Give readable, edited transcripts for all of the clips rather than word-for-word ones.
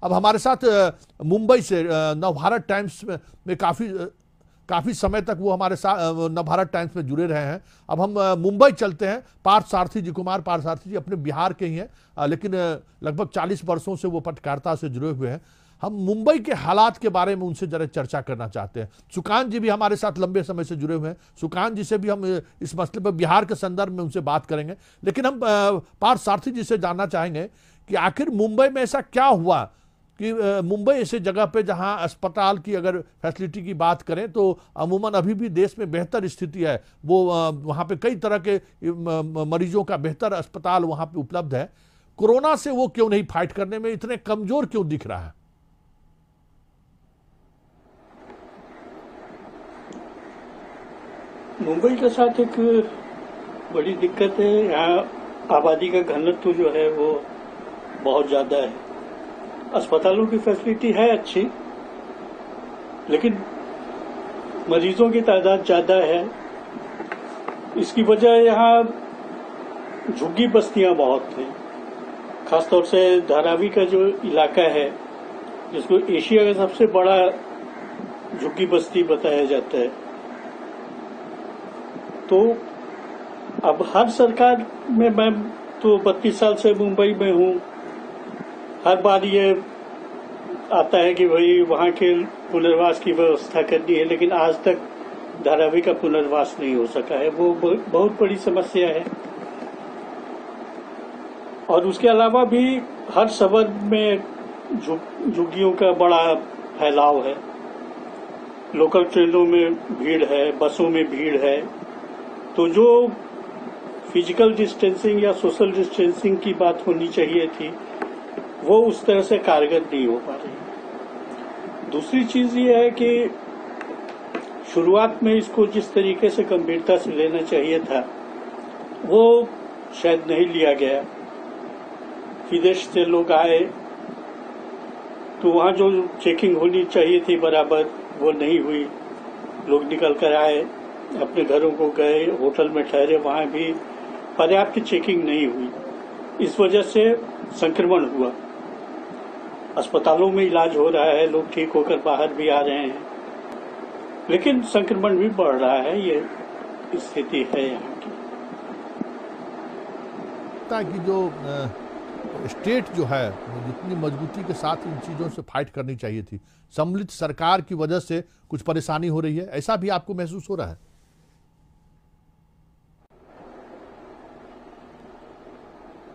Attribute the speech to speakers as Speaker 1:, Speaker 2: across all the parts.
Speaker 1: अब हमारे साथ मुंबई से नवभारत टाइम्स में काफी समय तक वो हमारे साथ नवभारत टाइम्स में जुड़े रहे हैं। अब हम मुंबई चलते हैं। पार्थ सारथी जी, कुमार पार्थ सारथी जी अपने बिहार के ही हैं, लेकिन लगभग 40 वर्षों से वो पत्रकारिता से जुड़े हुए हैं। हम मुंबई के हालात के बारे में उनसे जरा चर्चा करना चाहते हैं। सुकांत जी भी हमारे साथ लंबे समय से जुड़े हुए हैं। सुकांत जी से भी हम इस मसले पर बिहार के संदर्भ में उनसे बात करेंगे, लेकिन हम पार्थ सारथी जी से जानना चाहेंगे कि आखिर मुंबई में ऐसा क्या हुआ कि मुंबई ऐसे जगह पे जहां अस्पताल की अगर फैसिलिटी की बात करें तो अमूमन अभी भी देश में बेहतर स्थिति है, वो वहां पे कई तरह के मरीजों का बेहतर अस्पताल वहां पे उपलब्ध है। कोरोना से वो क्यों नहीं फाइट करने में इतने कमजोर क्यों दिख रहा है?
Speaker 2: मुंबई के साथ एक बड़ी दिक्कत है, यहाँ आबादी का घनत्व जो है वो बहुत ज्यादा है। अस्पतालों की फैसिलिटी है अच्छी, लेकिन मरीजों की तादाद ज्यादा है। इसकी वजह यहाँ झुग्गी बस्तियां बहुत हैं। खासतौर से धारावी का जो इलाका है, जिसको एशिया का सबसे बड़ा झुग्गी बस्ती बताया जाता है, तो अब हर सरकार में, मैं तो 32 साल से मुंबई में हूँ, हर बार ये आता है कि भाई वहाँ के पुनर्वास की व्यवस्था करनी है, लेकिन आज तक धारावी का पुनर्वास नहीं हो सका है। वो बहुत बड़ी समस्या है। और उसके अलावा भी हर शहर में झुग्गियों का बड़ा फैलाव है। लोकल ट्रेनों में भीड़ है, बसों में भीड़ है, तो जो फिजिकल डिस्टेंसिंग या सोशल डिस्टेंसिंग की बात होनी चाहिए थी, वो उस तरह से कारगर नहीं हो पा रही। दूसरी चीज ये है कि शुरुआत में इसको जिस तरीके से गंभीरता से लेना चाहिए था, वो शायद नहीं लिया गया। विदेश से लोग आए तो वहां जो चेकिंग होनी चाहिए थी बराबर, वो नहीं हुई। लोग निकल कर आए, अपने घरों को गए, होटल में ठहरे, वहां भी पर्याप्त चेकिंग नहीं हुई। इस वजह से संक्रमण हुआ। अस्पतालों में इलाज हो रहा है, लोग ठीक होकर बाहर भी आ रहे हैं, लेकिन संक्रमण भी बढ़ रहा है। ये स्थिति है यहाँ की।
Speaker 1: ताकि जो स्टेट जो है जितनी मजबूती के साथ इन चीजों से फाइट करनी चाहिए थी, सम्मिलित सरकार की वजह से कुछ परेशानी हो रही है, ऐसा भी आपको महसूस हो रहा है?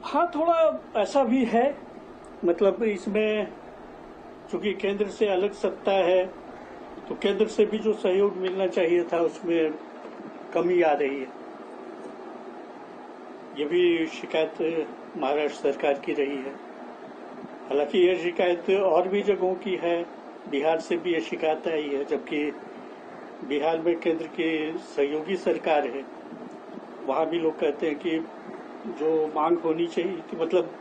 Speaker 2: हाँ, थोड़ा ऐसा भी है। मतलब इसमें चूंकि केंद्र से अलग सत्ता है, तो केंद्र से भी जो सहयोग मिलना चाहिए था उसमें कमी आ रही है। ये भी शिकायत महाराष्ट्र सरकार की रही है। हालांकि यह शिकायत और भी जगहों की है, बिहार से भी ये शिकायत आई है, जबकि बिहार में केंद्र की सहयोगी सरकार है। वहां भी लोग कहते हैं कि जो मांग होनी चाहिए थी, मतलब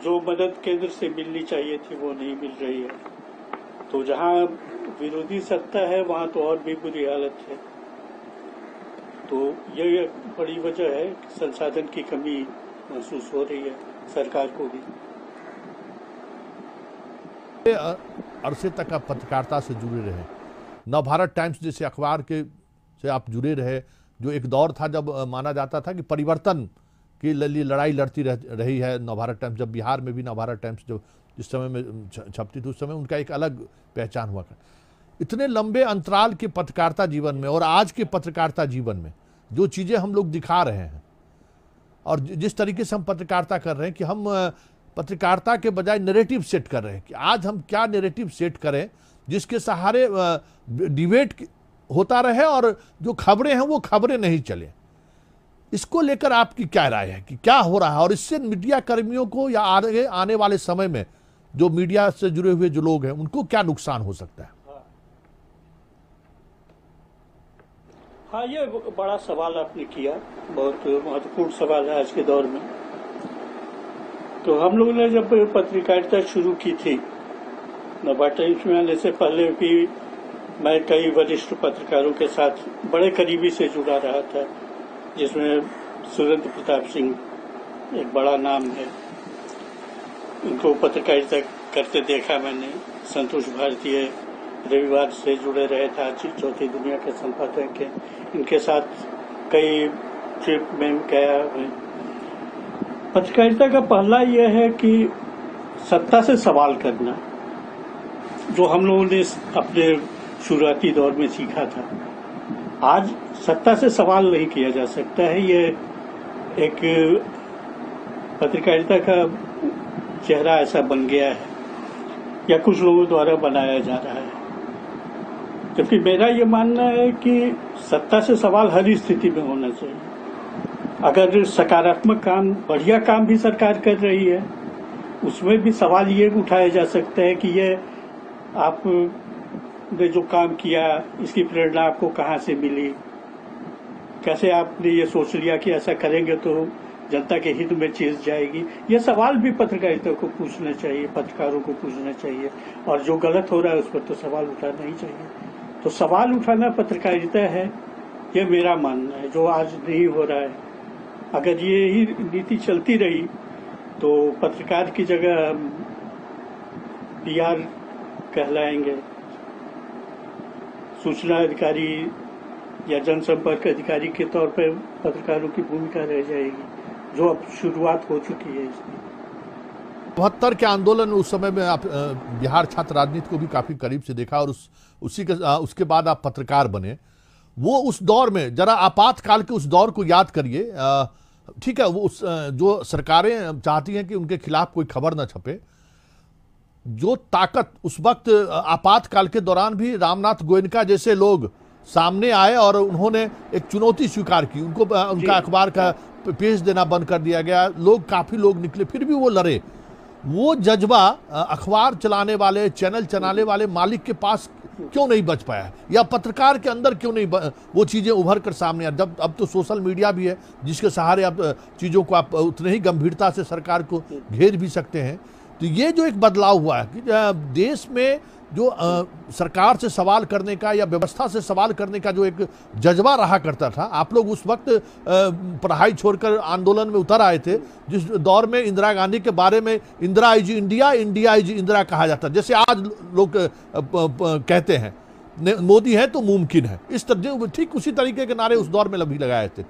Speaker 2: जो मदद केंद्र से मिलनी चाहिए थी, वो नहीं मिल रही है। तो जहां विरोधी सत्ता है वहां तो और भी बुरी हालत है। तो ये बड़ी वजह है कि संसाधन की कमी महसूस हो रही है सरकार को भी।
Speaker 1: अरसे तक आप पत्रकारिता से जुड़े रहे, नवभारत टाइम्स जैसे अखबार के से आप जुड़े रहे, जो एक दौर था जब माना जाता था कि परिवर्तन की लिए लड़ाई लड़ती रही है नवभारत टाइम्स। जब बिहार में भी नवभारत टाइम्स जो जिस समय में छपती थी, उस समय उनका एक अलग पहचान हुआ। इतने लंबे अंतराल के पत्रकारिता जीवन में और आज के पत्रकारिता जीवन में जो चीज़ें हम लोग दिखा रहे हैं और जिस तरीके से हम पत्रकारिता कर रहे हैं कि हम पत्रकारिता के बजाय नैरेटिव सेट कर रहे हैं कि आज हम क्या नैरेटिव सेट करें जिसके सहारे डिबेट होता रहे और जो खबरें हैं वो खबरें नहीं चले। इसको लेकर आपकी क्या राय है कि क्या हो रहा है और इससे मीडिया कर्मियों को या आगे आने वाले समय में जो मीडिया से जुड़े हुए जो लोग हैं उनको क्या नुकसान हो सकता है?
Speaker 2: हाँ, ये बड़ा सवाल आपने किया, बहुत महत्वपूर्ण सवाल है आज के दौर में। तो हम लोगों ने जब पत्रकारिता शुरू की थी, नवभारत टाइम्स में आने से पहले भी मैं कई वरिष्ठ पत्रकारों के साथ बड़े करीबी से जुड़ा रहा था, जिसमें सुरेंद्र प्रताप सिंह एक बड़ा नाम है। इनको पत्रकारिता करते देखा मैंने। संतोष भारतीय रविवार से जुड़े रहे थे, आज चौथी दुनिया के संपादक हैं, इनके साथ कई ट्रिप में गया मैं। पत्रकारिता का पहला यह है कि सत्ता से सवाल करना, जो हम लोगों ने अपने शुरुआती दौर में सीखा था। आज सत्ता से सवाल नहीं किया जा सकता है, ये एक पत्रकारिता का चेहरा ऐसा बन गया है या कुछ लोगों द्वारा बनाया जा रहा है। जबकि मेरा ये मानना है कि सत्ता से सवाल हर स्थिति में होना चाहिए। अगर सकारात्मक काम, बढ़िया काम भी सरकार कर रही है, उसमें भी सवाल ये उठाया जा सकता है कि ये आपने जो काम किया, इसकी प्रेरणा आपको कहाँ से मिली, कैसे आपने ये सोच लिया कि ऐसा करेंगे तो जनता के हित में चीज जाएगी। ये सवाल भी पत्रकारिता को पूछना चाहिए, पत्रकारों को पूछना चाहिए, और जो गलत हो रहा है उस पर तो सवाल उठाना ही चाहिए। तो सवाल उठाना पत्रकारिता है, ये मेरा मानना है, जो आज नहीं हो रहा है। अगर ये ही नीति चलती रही तो पत्रकार की जगह PR कहलाएंगे, सूचना अधिकारी या जनसंपर्क अधिकारी के तौर पर पत्रकारों की भूमिका रह जाएगी, जो अब शुरुआत हो चुकी है इसकी।
Speaker 1: 72 के आंदोलन उस समय में आप बिहार छात्र राजनीति को भी काफी करीब से देखा, और उसके बाद आप पत्रकार बने। वो उस दौर में जरा आपातकाल के उस दौर को याद करिए। ठीक है, वो जो सरकारें चाहती हैं कि उनके खिलाफ कोई खबर न छपे, जो ताकत उस वक्त आपातकाल के दौरान भी रामनाथ गोयनका जैसे लोग सामने आए और उन्होंने एक चुनौती स्वीकार की। उनको उनका अखबार का पेज देना बंद कर दिया गया, काफी लोग निकले, फिर भी वो लड़े। वो जज्बा अखबार चलाने वाले, चैनल चलाने वाले मालिक के पास क्यों नहीं बच पाया, या पत्रकार के अंदर क्यों नहीं वो चीजें उभर कर सामने आ? जब अब तो सोशल मीडिया भी है जिसके सहारे आप चीजों को आप उतने ही गंभीरता से सरकार को घेर भी सकते हैं। तो ये जो एक बदलाव हुआ है कि देश में जो सरकार से सवाल करने का या व्यवस्था से सवाल करने का जो एक जज्बा रहा करता था, आप लोग उस वक्त पढ़ाई छोड़कर आंदोलन में उतर आए थे, जिस दौर में इंदिरा गांधी के बारे में Indira is India, India is Indira कहा जाता, जैसे आज लोग कहते हैं मोदी है तो मुमकिन है, इस तरह ठीक उसी तरीके के नारे उस दौर में भी लगाए थे।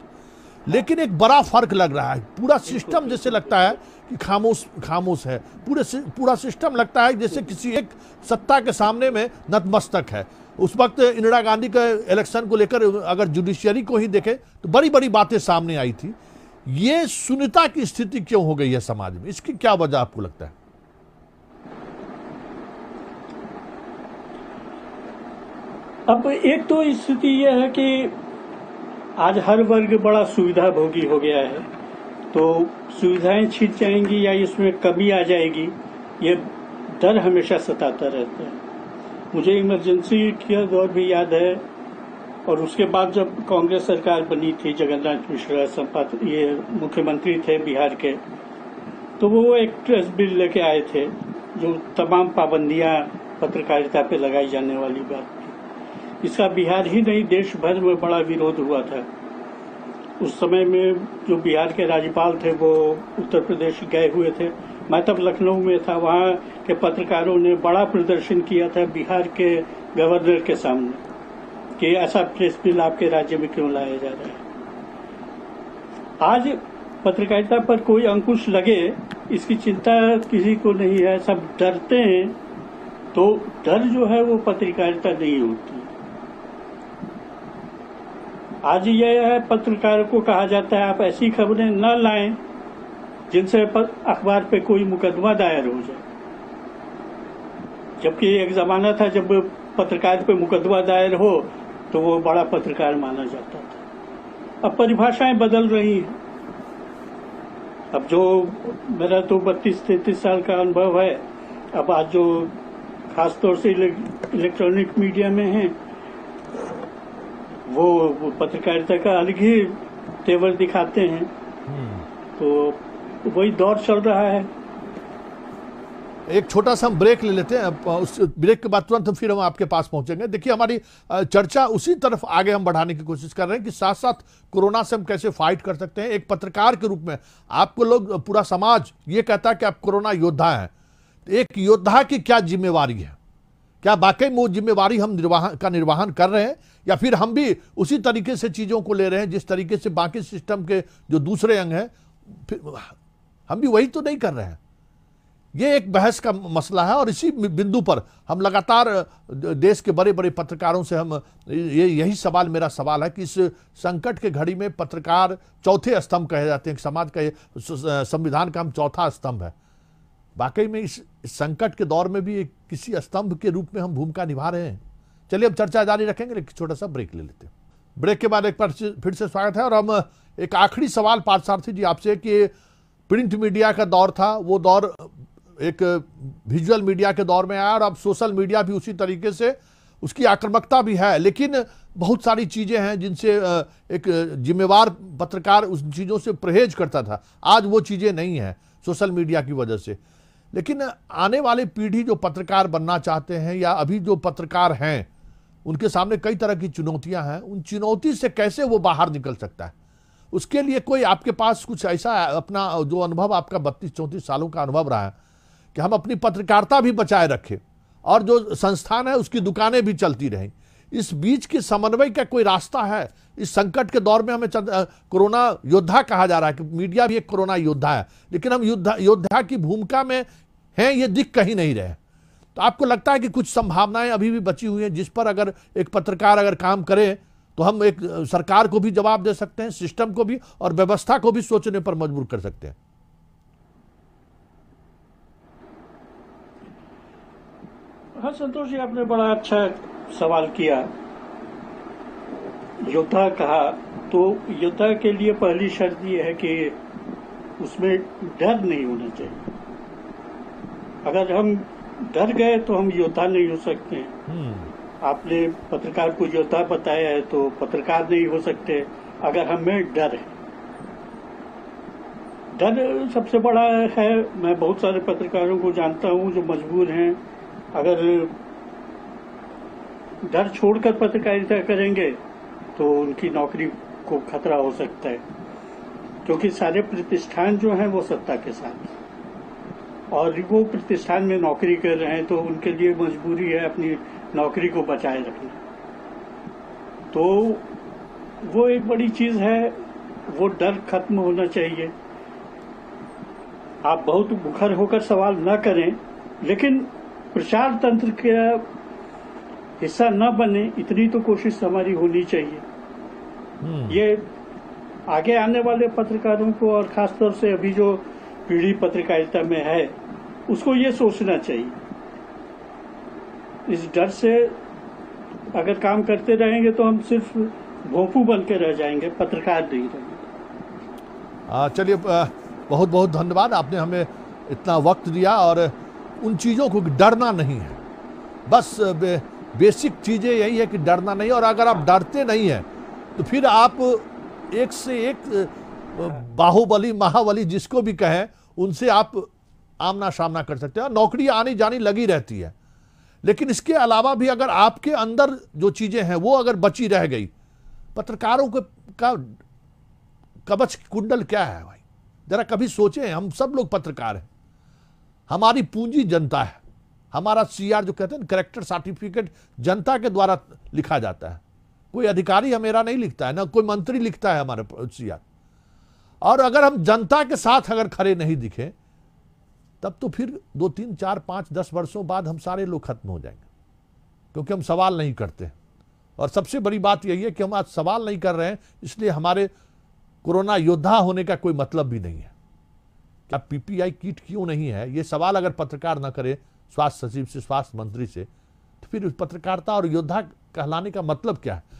Speaker 1: लेकिन एक बड़ा फर्क लग रहा है, पूरा सिस्टम जैसे लगता है कि खामोश है, पूरा सिस्टम लगता है जैसे किसी एक सत्ता के सामने में नतमस्तक है। उस वक्त इंदिरा गांधी के इलेक्शन को लेकर अगर जुडिशियरी को ही देखें तो बड़ी बड़ी बातें सामने आई थी। ये शून्यता की स्थिति क्यों हो गई है समाज में, इसकी क्या वजह आपको लगता है?
Speaker 2: अब एक तो स्थिति यह है कि आज हर वर्ग बड़ा सुविधा भोगी हो गया है, तो सुविधाएं छिप जाएंगी या इसमें कमी आ जाएगी, ये डर हमेशा सताता रहता है। मुझे इमरजेंसी का दौर भी याद है, और उसके बाद जब कांग्रेस सरकार बनी थी, जगन्नाथ मिश्रा ये मुख्यमंत्री थे बिहार के, तो वो एक प्रेस बिल लेके आए थे जो तमाम पाबंदियां पत्रकारिता पे लगाई जाने वाली बात थी। इसका बिहार ही नहीं देश भर में बड़ा विरोध हुआ था। उस समय में जो बिहार के राज्यपाल थे वो उत्तर प्रदेश गए हुए थे, मैं तब लखनऊ में था। वहाँ के पत्रकारों ने बड़ा प्रदर्शन किया था बिहार के गवर्नर के सामने कि ऐसा प्रेस बिल आपके राज्य में क्यों लाया जा रहा है। आज पत्रकारिता पर कोई अंकुश लगे इसकी चिंता किसी को नहीं है, सब डरते हैं। तो डर जो है वो पत्रकारिता नहीं होती। आज यह है, पत्रकारों को कहा जाता है आप ऐसी खबरें न लाएं जिनसे अखबार पे कोई मुकदमा दायर हो जाए, जबकि एक जमाना था जब पत्रकार पे मुकदमा दायर हो तो वो बड़ा पत्रकार माना जाता था। अब परिभाषाएं बदल रही हैं। अब जो मेरा तो 32-33 साल का अनुभव है, अब आज जो खासतौर से इलेक्ट्रॉनिक मीडिया में है वो पत्रकारिता का अलग ही तेवर दिखाते हैं। तो वही दौर चल रहा है।
Speaker 1: एक छोटा सा हम ब्रेक ले लेते हैं, उस ब्रेक के बाद तुरंत फिर हम आपके पास पहुंचेंगे। देखिए, हमारी चर्चा उसी तरफ आगे हम बढ़ाने की कोशिश कर रहे हैं कि साथ साथ कोरोना से हम कैसे फाइट कर सकते हैं। एक पत्रकार के रूप में आपको लोग, पूरा समाज ये कहता है कि आप कोरोना योद्धा हैं, एक योद्धा की क्या जिम्मेवारी है? क्या वाकई में वो जिम्मेवारी हम निर्वाहन कर रहे हैं, या फिर हम भी उसी तरीके से चीजों को ले रहे हैं जिस तरीके से बाकी सिस्टम के जो दूसरे अंग हैं, फिर हम भी वही तो नहीं कर रहे हैं? ये एक बहस का मसला है, और इसी बिंदु पर हम लगातार देश के बड़े बड़े पत्रकारों से हम यही सवाल, मेरा सवाल है कि इस संकट के घड़ी में पत्रकार चौथे स्तंभ कहे जाते हैं, समाज का, संविधान का हम चौथा स्तंभ है। वाकई में इस संकट के दौर में भी एक किसी स्तंभ के रूप में हम भूमिका निभा रहे हैं। चलिए अब चर्चा जारी रखेंगे, लेकिन छोटा सा ब्रेक ले लेते हैं। ब्रेक के बाद एक बार फिर से स्वागत है, और हम एक आखिरी सवाल पार्थसारथी जी आपसे, कि प्रिंट मीडिया का दौर था, वो दौर एक विजुअल मीडिया के दौर में आया, और अब सोशल मीडिया भी उसी तरीके से, उसकी आक्रामकता भी है, लेकिन बहुत सारी चीजें हैं जिनसे एक जिम्मेवार पत्रकार उन चीजों से परहेज करता था। आज वो चीजें नहीं हैं सोशल मीडिया की वजह से। लेकिन आने वाली पीढ़ी जो पत्रकार बनना चाहते हैं, या अभी जो पत्रकार हैं, उनके सामने कई तरह की चुनौतियां हैं। उन चुनौती से कैसे वो बाहर निकल सकता है? उसके लिए कोई आपके पास कुछ ऐसा अपना जो अनुभव, आपका 32-34 सालों का अनुभव रहा है, कि हम अपनी पत्रकारिता भी बचाए रखें और जो संस्थान है उसकी दुकानें भी चलती रहें, इस बीच के समन्वय का कोई रास्ता है? इस संकट के दौर में हमें कोरोना योद्धा कहा जा रहा है कि मीडिया भी एक कोरोना योद्धा है, लेकिन हम योद्धा की भूमिका में हैं, ये दिख कहीं नहीं रहे। तो आपको लगता है कि कुछ संभावनाएं अभी भी बची हुई हैं जिस पर अगर एक पत्रकार अगर काम करे तो हम एक सरकार को भी जवाब दे सकते हैं, सिस्टम को भी, और व्यवस्था को भी सोचने पर मजबूर कर सकते हैं?
Speaker 2: हाँ संतोष जी, आपने बड़ा अच्छा सवाल किया। योद्धा कहा, तो योद्धा के लिए पहली शर्त यह है कि उसमें डर नहीं होना चाहिए। अगर हम डर गए तो हम योद्धा नहीं हो सकते हैं। आपने पत्रकार को योद्धा बताया है, तो पत्रकार नहीं हो सकते अगर हमें डर है। डर सबसे बड़ा है। मैं बहुत सारे पत्रकारों को जानता हूं जो मजबूर हैं। अगर डर छोड़कर पत्रकारिता करेंगे तो उनकी नौकरी को खतरा हो सकता है, क्योंकि सारे प्रतिष्ठान जो हैं वो सत्ता के साथ, और वो प्रतिष्ठान में नौकरी कर रहे हैं, तो उनके लिए मजबूरी है अपनी नौकरी को बचाए रखना। तो वो एक बड़ी चीज है, वो डर खत्म होना चाहिए। आप बहुत मुखर होकर सवाल न करें, लेकिन प्रचार तंत्र का हिस्सा न बने, इतनी तो कोशिश हमारी होनी चाहिए। ये आगे आने वाले पत्रकारों को, और खासतौर से अभी जो पीढ़ी पत्रकारिता में है, उसको ये सोचना चाहिए। इस डर से अगर काम करते रहेंगे तो हम सिर्फ भोंपू बन के रह जाएंगे, पत्रकार नहीं रहेंगे।
Speaker 1: चलिए, बहुत बहुत धन्यवाद, आपने हमें इतना वक्त दिया। और उन चीज़ों को डरना नहीं है, बस बेसिक चीज़ें यही है कि डरना नहीं। और अगर आप डरते नहीं हैं तो फिर आप एक से एक बाहुबली, महाबली जिसको भी कहें, उनसे आप आमना सामना कर सकते हैं। नौकरी आनी जानी लगी रहती है, लेकिन इसके अलावा भी अगर आपके अंदर जो चीज़ें हैं वो अगर बची रह गई, पत्रकारों का कवच कुंडल क्या है भाई? जरा कभी सोचें। हम सब लोग पत्रकार हैं, हमारी पूंजी जनता है, हमारा सीआर जो कहते हैं कैरेक्टर सर्टिफिकेट जनता के द्वारा लिखा जाता है। कोई अधिकारी मेरा नहीं लिखता है, ना कोई मंत्री लिखता है हमारे सीआर। और अगर हम जनता के साथ अगर खड़े नहीं दिखे, तब तो फिर 2, 3, 4, 5, 10 वर्षों बाद हम सारे लोग खत्म हो जाएंगे, क्योंकि हम सवाल नहीं करते। और सबसे बड़ी बात यही है कि हम आज सवाल नहीं कर रहे हैं, इसलिए हमारे कोरोना योद्धा होने का कोई मतलब भी नहीं है। क्या पीपीआई किट क्यों नहीं है, ये सवाल अगर पत्रकार न करे स्वास्थ्य सचिव से, स्वास्थ्य मंत्री से, तो फिर पत्रकारिता और योद्धा कहलाने का मतलब क्या है?